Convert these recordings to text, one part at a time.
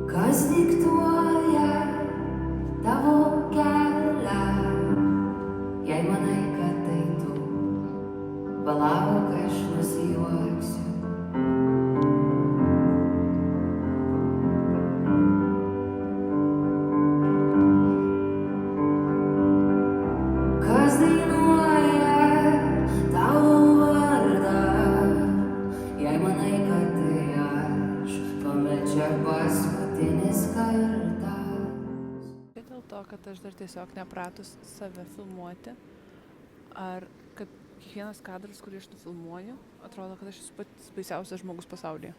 Kas diktuoja tavo kelią, jei manai, kad tai tu, palauk, aš nusijuoksiu. Kas dainuoja tavo vardą, jei manai, kad tai aš, tuomet čia paskutinis kartas. Dėl to, kad aš dar tiesiog nepratus save filmuoti, ar kad kiekvienas kadras, kurį aš nufilmuoju, atrodo, kad aš esu pats baisiausias žmogus pasaulyje.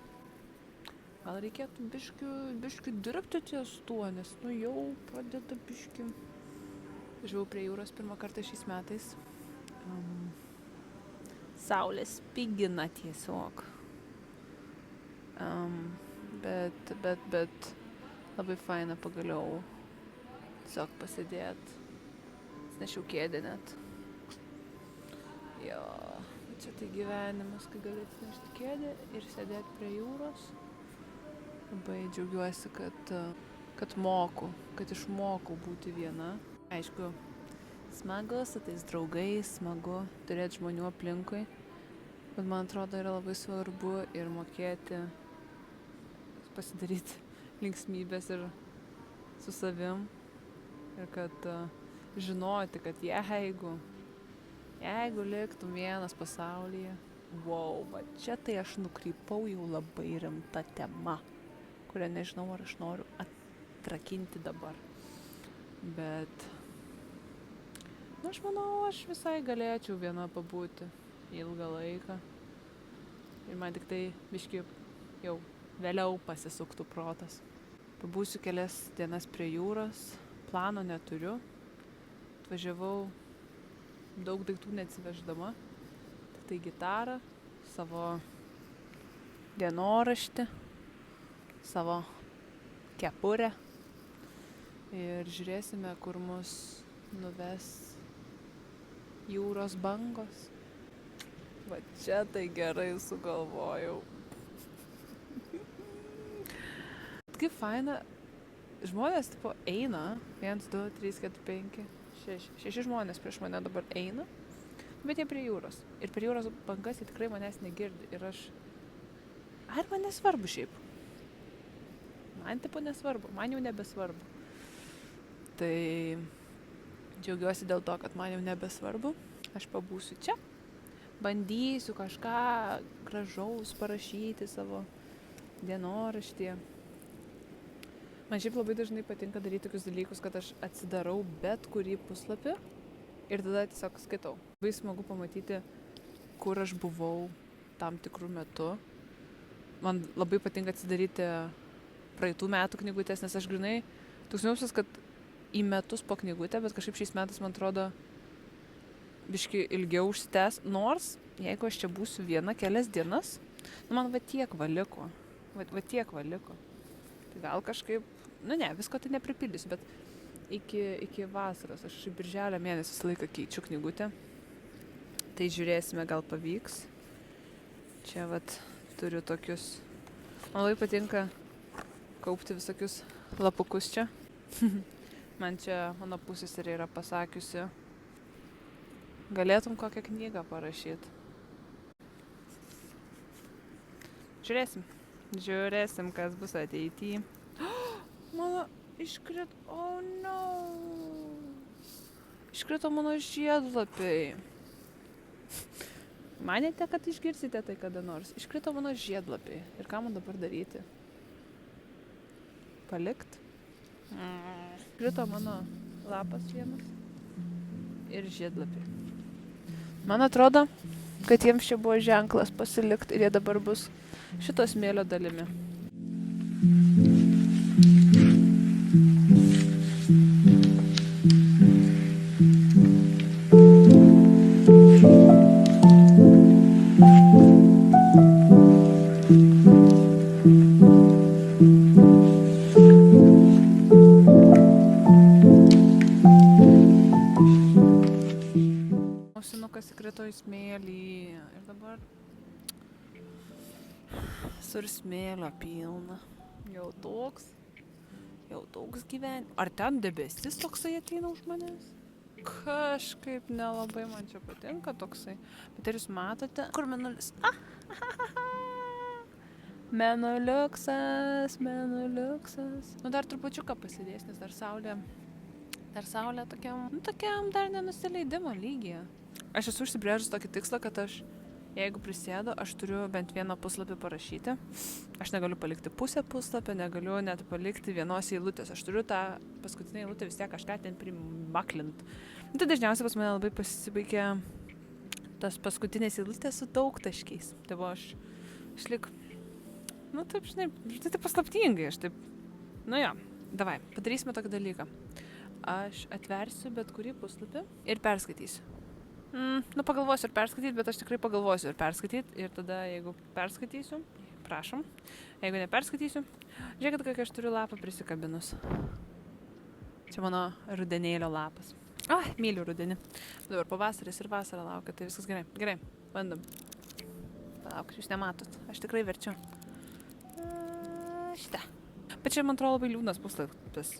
Gal reikėtų biškių dirbti ties tuo, nes jau pradeda biškių. Važiavau prie jūros pirmą kartą šiais metais. Saulė spigina tiesiog. Bet labai faina pagaliau tiesiog pasidėt. Nešiau kėdę net. Jo, čia tai gyvenimas, kai gali atsinešti kėdę ir sėdėti prie jūros. Labai džiaugiuosi, kad išmokau būti viena. Aišku, smagu su tais draugais, smagu turėti žmonių aplinkui, bet man atrodo yra labai svarbu ir mokėti pasidaryti linksmybės ir su savim ir kad žinoti, kad jeigu liktum vienas pasaulyje, va čia tai aš nukrypau jau labai rimta tema, kurią nežinau, ar aš noriu atrakinti dabar. Bet aš manau, aš visai galėčiau viena pabūti ilgą laiką. Ir man tik tai biškį jau vėliau pasisuktų protas. Pabūsiu kelias dienas prie jūros, plano neturiu. Atvažiavau daug daiktų neatsiveždama, tik tai gitarą, savo dienoraštį, savo kepurę ir žiūrėsime, kur mus nuves jūros bangos. Va čia tai gerai sugalvojau. Kaip faina, žmonės tipo eina, 1, 2, 3, 4, 5, 6 žmonės prieš mane dabar eina, bet jie prie jūros. Ir prie jūros bangas jie tikrai manęs negirdi. Ir ar man nesvarbu šiaip? Man tipo nesvarbu, man jau nebesvarbu. Tai džiaugiuosi dėl to, kad man jau nebesvarbu. Aš pabūsiu čia, bandysiu kažką gražaus parašyti savo dienoraštyje. Man šiaip labai dažnai patinka daryti tokius dalykus, kad aš atsidarau bet kurį puslapį ir tada tiesiog skaitau. Labai smagu pamatyti, kur aš buvau tam tikrų metu. Man labai patinka atsidaryti praeitų metų knygutės, nes aš grinai toks jausmas, kad į metus po knygutę, bet kažkaip šiais metais, man atrodo, biški ilgiau užsitęs. Nors, jeigu aš čia būsiu viena kelias dienas, man va tiek va liko. Tai gal kažkaip, visko tai nepripildysiu, bet iki vasaros, aš birželio mėnesį visą laiką keičiu knygutę. Tai žiūrėsime, gal pavyks. Čia turiu tokius, man labai patinka kaupti visokius lapukus čia. Man čia mano pusseserė yra pasakiusi, galėtum kokią knygą parašyti. Žiūrėsim, kas bus ateityje. Mano iškrito mano žiedlapiai. Manėte, kad išgirsite tai kada nors? Iškrito mano žiedlapiai. Ir ką man dabar daryti? Palikt? Krito mano lapas vienas ir žiedlapiai. Man atrodo, kad jiems čia buvo ženklas pasilikti ir jie dabar bus šito smėlio dalimi. Ausinukas įkrito į smėlį ir dabar sur smėlio pilna. Jau toks jau toks gyvenimas. Ar ten debesis toksai ateina už manęs? Kažkaip nelabai man čia patinka toksai. Bet ar jūs matote, kur mėnulis? Mėnuliuksas. Nu dar trupučiuką pasidės, nes dar saulė tokiam dar nenusileidimo lygyje. Aš esu užsibrėžus tokį tikslą, kad jeigu prisėdu, aš turiu bent vieną puslapį parašyti. Aš negaliu palikti pusę puslapio, negaliu net palikti vienos eilutės. Aš turiu tą paskutinę eilutę vis tiek kažką ten primaklint. Tai dažniausiai pas mane labai pasibaigia tas paskutinės eilutės su daug taškiais. Tai buvo aš lik, taip, žinai, tai taip paslaptingai, davai, padarysime tokį dalyką. Aš atversiu bet kurį puslapį ir perskaitysiu. Pagalvosiu ir perskaityti, bet aš tikrai pagalvosiu ir perskaityti. Ir tada, jeigu perskaitysiu, prašom. Jeigu neperskaitysiu, žiūrėkit, kokią aš turiu lapą prisikabinus. Čia mano rudenėlio lapas. Myliu rudenį. Dabar pavasaris ir vasara laukia, tai viskas gerai. Gerai, bandom. Palauk, jūs nematot. Aš tikrai verčiu. Šitą. Bet čia, man atrodo, labai liūdnas puslapis.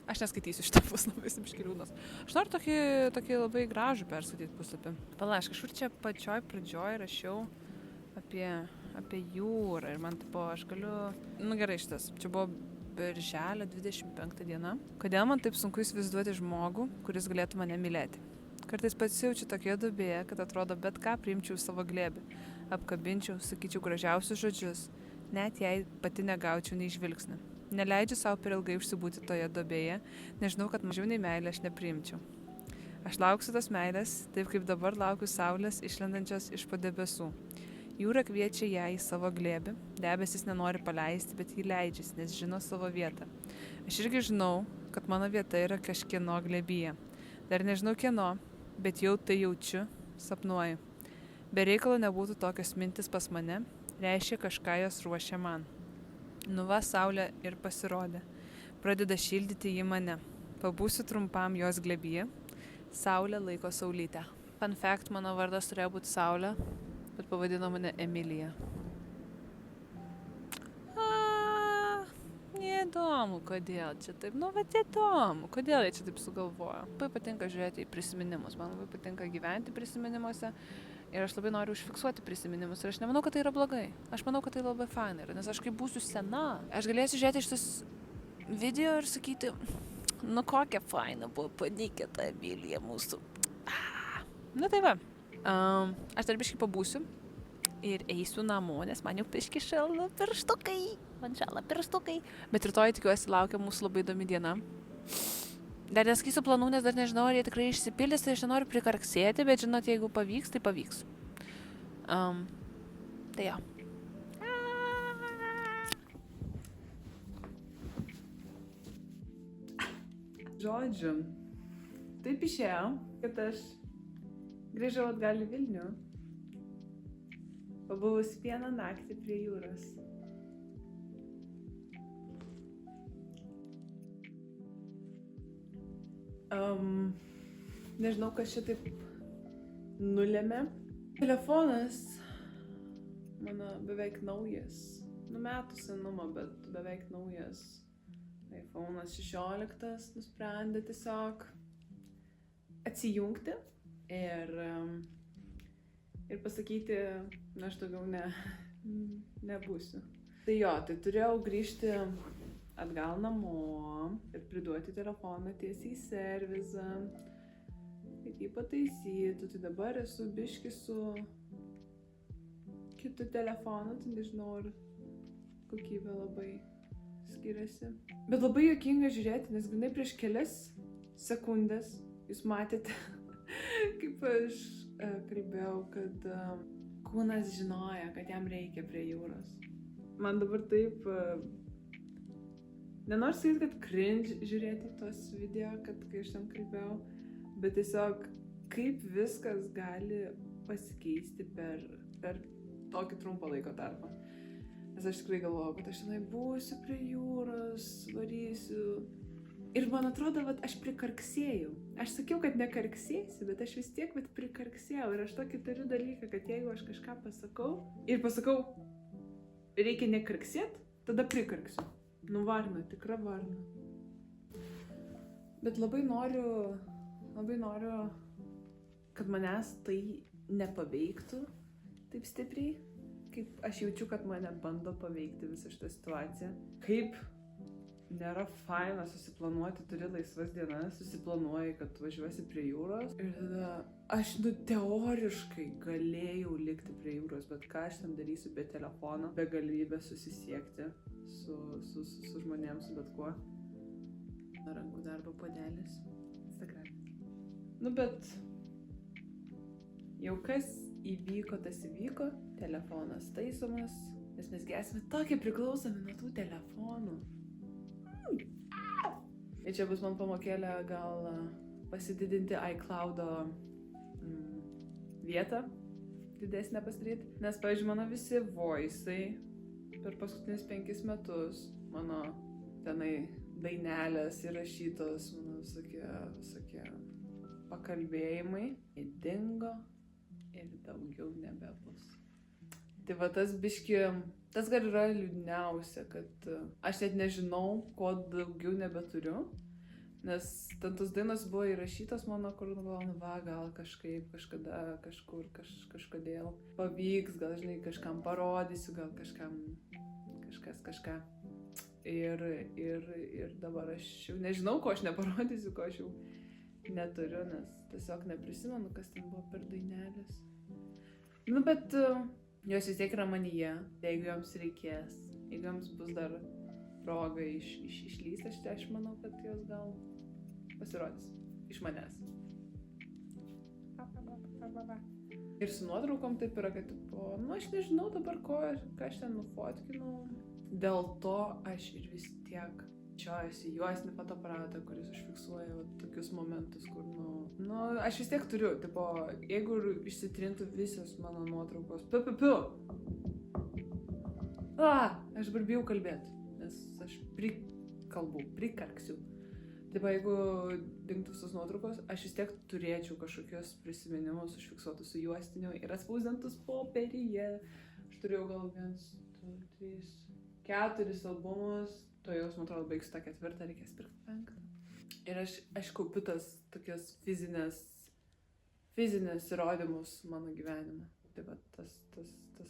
Aš neskaitysiu šitą puslapį, biškį liūdnas. Aš noriu tokį labai gražų perskaityti puslapį. Aš kažkur čia pačioj pradžioj rašiau apie jūrą ir man aš galiu... Gerai šitas. Čia buvo birželio 25 diena. Kodėl man taip sunku įsivaizduoti žmogų, kuris galėtų mane mylėti? Kartais pasijaučiu tokie duobėje, kad atrodo bet ką priimčiau savo glėbį. Apkabinčiau, sakyčiau gražiausius žodžius, net jei pati negaučiau nei žvilgsnį. Neleidžiu savo per ilgai užsibūti toje duobėje, nežinau, kad mažiau nei meilę aš nepriimčiau. Aš lauksiu tos meilės, taip kaip dabar laukiu saulės išlendančios iš po debesų. Jūra kviečia ją į savo glėbį, debesis nenori paleisti, bet jį leidžiasi, nes žino savo vietą. Aš irgi žinau, kad mano vieta yra kažkieno glėbyje. Dar nežinau kieno, bet jau tai jaučiu, sapnuoju. Be reikalo nebūtų tokios mintis pas mane, reiškia kažką jos ruošia man. Nuva saulė ir pasirodė. Pradeda šildyti jį mane. Pabūsiu trumpam jos glėbyje. Saulė laiko saulytę. Fun fact, mano vardas turėjo būti Saulė, bet pavadino mane Emilija. Neįdomu, kodėl čia taip. Įdomu, kodėl jie čia taip sugalvojo. Labai patinka žiūrėti į prisiminimus. Man labai patinka gyventi prisiminimuose. Ir aš labai noriu užfiksuoti prisiminimus. Ir aš nemanau, kad tai yra blogai. Aš manau, kad tai labai fainai yra. Nes aš kai būsiu sena, aš galėsiu žiūrėti šitus video ir sakyti, kokia faina buvo panikė ta Emilija mūsų. Tai va. Aš dar biškį pabūsiu ir eisiu namo, nes man jau biškį šala pirštukai. Bet rytoj tikiuosi laukia mūsų labai įdomi diena. Dar nesakysiu planų, nes dar nežinau, ar jie tikrai išsipildys, tai aš nenoriu prikarksėti, bet žinot, jeigu pavyks, tai pavyks. Tai jo. Žodžiu, taip išėjo, kad aš grįžau atgal į Vilnių, pabuvus vieną naktį prie jūros. Nežinau, kas čia taip nulėmė. Telefonas mano beveik naujas, metų senumo, bet beveik naujas. iPhone 16 nusprendė tiesiog atsijungti ir pasakyti, aš daugiau nebūsiu. Tai jo, tai turėjau grįžti atgal namo ir priduoti telefoną tiesiai į servizą, kad jį pataisytų. Tai dabar esu biški su kitu telefonu, tai nežinau, ar kokybė labai skiriasi. Bet labai juokinga žiūrėti, nes grinai prieš kelias sekundės jūs matėte, kaip aš kalbėjau, kad kūnas žinojo, kad jam reikia prie jūros. Man dabar taip, nenoriu sakyti, kad cringe žiūrėti tos video, kad kai aš ten kalbėjau, bet tiesiog kaip viskas gali pasikeisti per tokį trumpą laiko tarpą. Nes aš tikrai galvojau, kad aš tenai būsiu prie jūros, varysiu. Ir man atrodo, aš prikarksėjau. Aš sakiau, kad nekarksėsiu, bet aš vis tiek prikarksėjau. Ir aš tokį turiu dalyką, kad jeigu aš kažką pasakau, reikia nekarksėt, tada prikarksiu. Nu varna, tikra varna. Bet labai noriu, kad manęs tai nepaveiktų taip stipriai, kaip aš jaučiu, kad mane bando paveikti visą šitą situaciją. Kaip nėra faina susiplanuoti, turi laisvas dienas, susiplanuoji, kad važiuosi prie jūros. Ir tada aš, teoriškai galėjau likti prie jūros, bet ką aš ten darysiu be telefono, be galimybės susisiekti su žmonėms, su bet kuo. Rankų darbo puodelis. Instagram. Bet jau kas įvyko, tas įvyko. Telefonas taisomas, nes mes esame tokie priklausomi nuo tų telefonų. Ir čia bus man pamokėlė gal pasididinti iCloud'o vietą, didesnę pasidaryti. Nes, pavyzdžiui, mano visi voice'ai per paskutinius 5 metus, mano tenai dainelės įrašytos, mano visokie pakalbėjimai, dingo ir daugiau nebebus. Tai va tas biški, tas gal yra liūdniausia, kad aš net nežinau, ko daugiau nebeturiu, nes ten tos dainos buvo įrašytos mano, kur gal kažkaip, kažkada, kažkur, kažkodėl pavyks, gal žinai, kažkam parodysiu, gal kažką. Ir dabar aš jau nežinau, ko aš neparodysiu, ko aš jau neturiu, nes tiesiog neprisimenu, kas ten buvo per dainelės. Bet jos vis tiek yra manyje, jeigu joms reikės, jeigu joms bus dar proga išlysti, aš manau, kad jos gal pasirodys iš manęs. Ir su nuotraukom taip yra, kad aš nežinau dabar, ką aš ten nufotkinau. Dėl to aš ir vis tiek čiojuosi juostinį fotoaparatą, kuris užfiksuoja tokius momentus, kur, aš vis tiek turiu, jeigu išsitrintų visos mano nuotraukos, aš dabar bijau kalbėti, nes aš prikarksiu. Jeigu dingtų visos nuotraukos, aš vis tiek turėčiau kažkokios prisiminimus užfiksuotus su juostiniu ir atspausdintus popieriuje. Aš turėjau gal 1, 2, 3, 4 albumus. To jau, man atrodo, baigsiu tą 4, reikės pirkti 5. Ir aš kaupiu tas tokias fizinės įrodymus mano gyvenime. Tai va, tas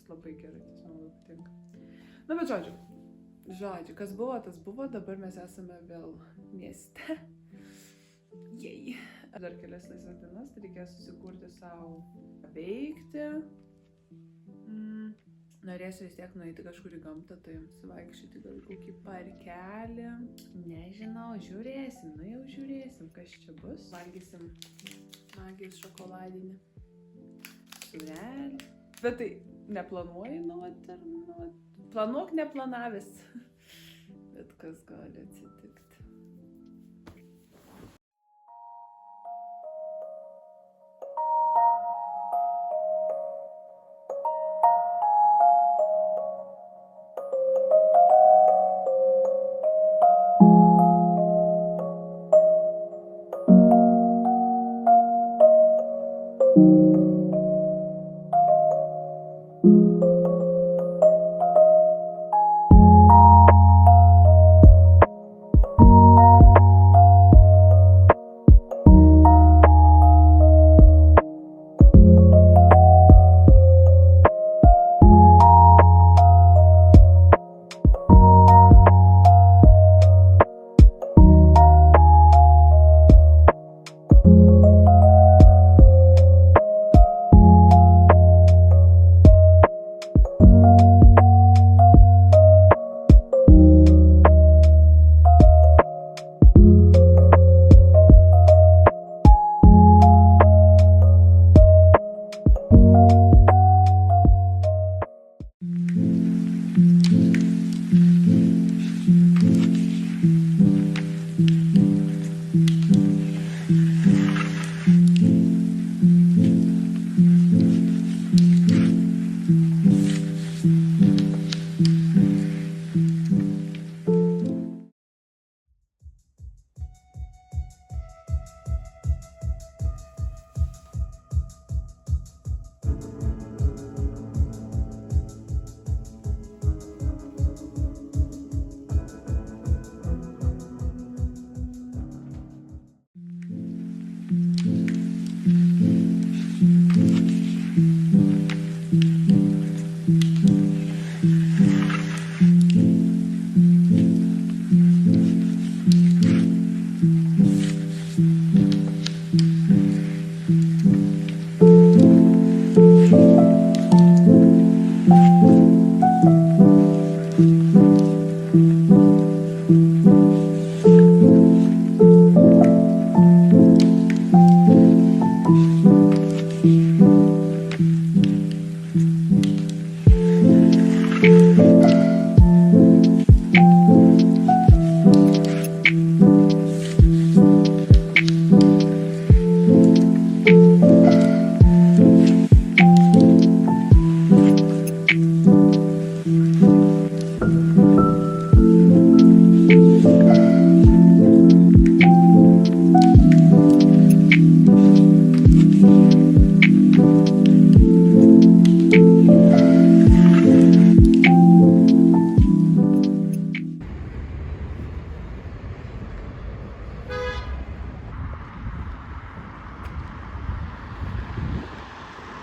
labai gerai, tas man labai patinka. Bet žodžiu, kas buvo, tas buvo, dabar mes esame vėl mieste. Jei. Dar kelias laisvas dienas, tai reikės susikurti savo veikti. Norėsiu vis tiek nueiti kažkur į gamtą, tai suvaikščioti gal kokį parkelį. Nežinau, žiūrėsim, kas čia bus. Valgysim magijos šokoladinį sūrelį. Bet tai neplanuoju, planuok neplanavęs. Bet kas gali atsitikti.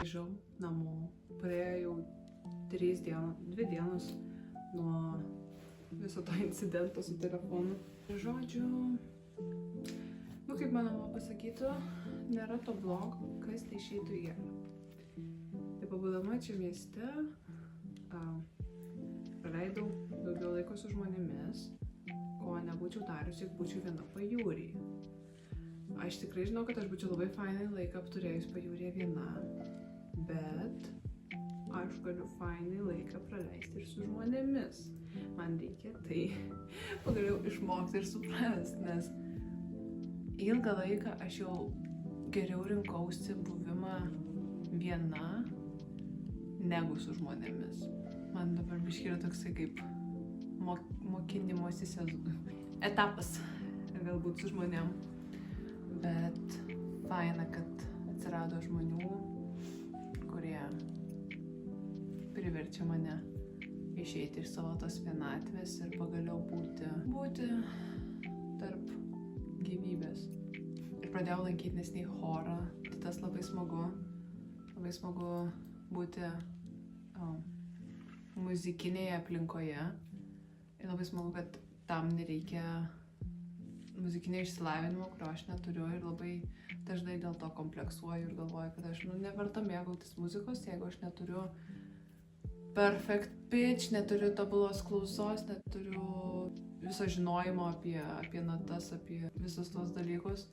Grįžau namo, praėjo jau 2 dienos nuo viso to incidento su telefonu. Žodžiu, kaip mano mama pasakytų, nėra to blogo, kas tai išeitų į gero. Tai pabūdama čia mieste, praleidau daugiau laiko su žmonėmis, ko nebūčiau dariusi, jeigu būčiau viena pajūryje. Aš tikrai žinau, kad aš būčiau labai fainai laiką apturėjus pajūryje viena, bet aš galiu fainai laiką praleisti ir su žmonėmis. Man reikia tai pagaliau išmokti ir suprasti, nes ilgą laiką aš jau geriau rinkausi buvimą viena negu su žmonėmis. Man dabar biškį yra toksai kaip mokinimosi etapas galbūt su žmonėm. Bet faina, kad atsirado žmonių, kurie priverčia mane išeiti iš savo tos vienatvės ir pagaliau būti tarp gyvybės. Ir pradėjau lankyti nesnei chorą, tai tas labai smagu būti muzikinėje aplinkoje. Ir labai smagu, kad tam nereikia muzikinio išsilavinimo, kurio aš neturiu ir labai dažnai dėl to kompleksuoju ir galvoju, kad aš neverta mėgautis muzikos, jeigu aš neturiu perfect pitch, neturiu tobulos klausos, neturiu viso žinojimo apie natas, apie visus tos dalykus.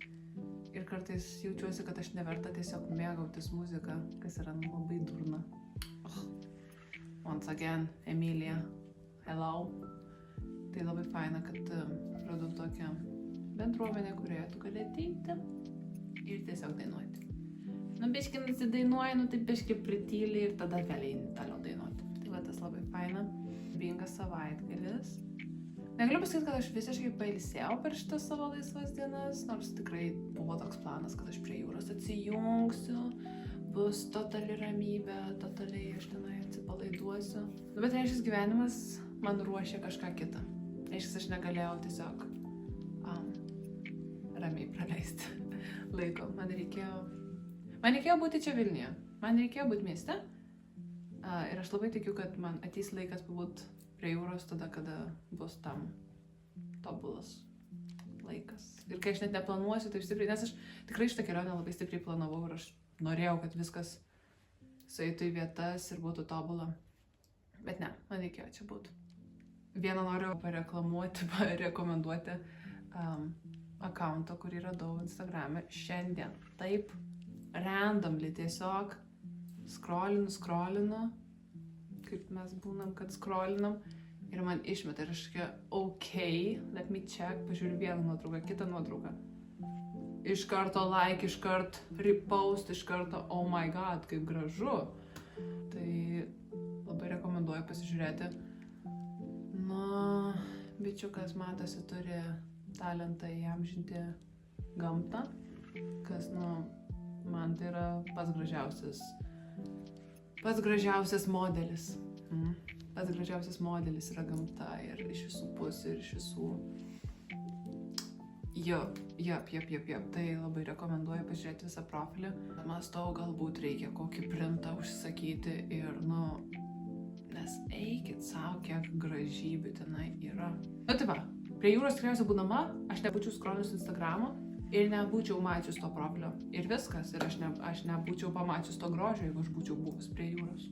Ir kartais jaučiuosi, kad aš neverta tiesiog mėgautis muziką, kas yra labai durna. Once again, Emilija, hello. Tai labai faina, kad radau tokią bendruomenę, kurioje tu gali ateiti ir tiesiog dainuoti. Biškį nusidainuoji, tai biškį prityli ir tada gali toliau dainuoti. Tai va, tas labai faina. Bingas savaitgalis. Negaliu pasakyti, kad aš visiškai pailsėjau per šitas savo laisvas dienas, nors tikrai buvo toks planas, kad aš prie jūros atsijungsiu, bus totali ramybė, totaliai aš tenai atsipalaiduosiu. Bet reiškia, gyvenimas man ruošia kažką kitą. Reiškia, aš negalėjau tiesiog ramiai praleisti laiko. Man reikėjo būti čia Vilniuje. Man reikėjo būti mieste. Ir aš labai tikiu, kad man ateis laikas pabūt prie jūros tada, kada bus tam tobulas laikas. Ir kai aš net neplanuosiu taip stipriai, nes aš tikrai šitą kelionę labai stipriai planavau ir aš norėjau, kad viskas sueitų į vietas ir būtų tobula. Bet ne, man reikėjo čia būti. Vieną noriu parekomenduoti akauntą, kurį radau Instagrame šiandien. Taip, randomly tiesiog scrollinu, kaip mes būnam, kad scrollinam ir man išmeta ir aš tokia, let me check, pažiūriu vieną nuotrauką, kitą nuotrauką. Iš karto like, iš karto repost, iš karto oh my god, kaip gražu. Tai labai rekomenduoju pasižiūrėti. Bičiukas matosi turi talentą įamžinti gamtą, kas, man tai yra pats gražiausias modelis. Pats gražiausias modelis yra gamta ir iš visų pusių ir iš visų. Jop. Tai labai rekomenduoju pažiūrėti visą profilį. Mąstau, galbūt reikia kokį printą užsisakyti ir, nes eikit savo, kiek gražybių tenai yra. Tai va, prie jūros tikriausiai būdama, aš nebūčiau scrollinus Instagramą ir nebūčiau mačius to profilio. Ir viskas, ir aš nebūčiau pamačius to grožio, jeigu aš būčiau buvus prie jūros.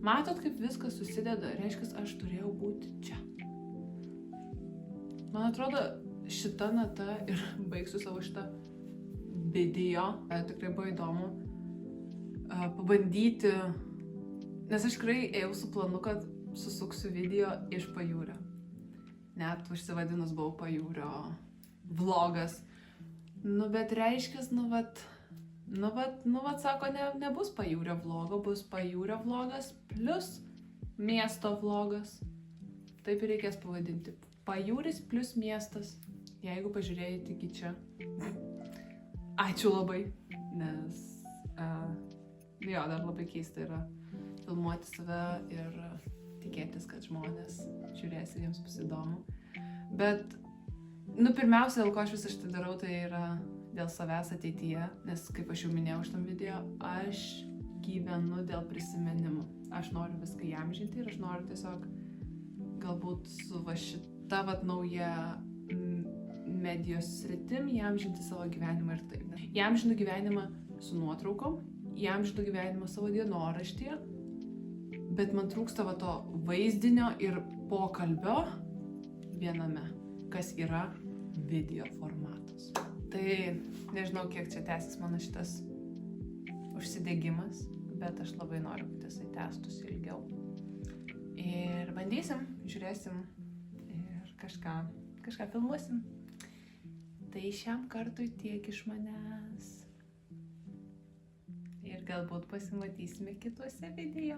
Matot, kaip viskas susideda, reiškia, aš turėjau būti čia. Man atrodo, šita nata ir baigsiu savo šitą video. Tikrai buvo įdomu pabandyti, nes aš tikrai ėjau su planu, kad susuksiu video iš pajūrio. Net užsivadinus buvau pajūrio vlogas. Nu, bet reiškia, nu vat, sako, nebus pajūrio vlogo, bus pajūrio vlogas plus miesto vlogas. Taip ir reikės pavadinti. Pajūris plus miestas. Jeigu pažiūrėjai iki čia. Ačiū labai, nes jo, dar labai keista yra filmuoti save ir tikėtis, kad žmonės žiūrės ir jiems bus įdomu. Bet, pirmiausia, dėl ko aš visą šitą darau, tai yra dėl savęs ateityje, nes, kaip aš jau minėjau šitam video, aš gyvenu dėl prisiminimų. Aš noriu viską įamžinti ir aš noriu tiesiog galbūt su šita nauja medijos sritim įamžinti savo gyvenimą ir taip. Įamžinu gyvenimą su nuotraukom, įamžinu gyvenimą savo dienoraštyje, bet man trūksta to vaizdinio ir pokalbio viename, kas yra video formatas. Tai nežinau, kiek čia tęsis mano šitas užsidegimas, bet aš labai noriu, kad jisai tęstųsi ilgiau. Ir bandysim, žiūrėsim ir kažką filmuosim. Tai šiam kartui tiek iš manęs. Ir galbūt pasimatysime kituose video.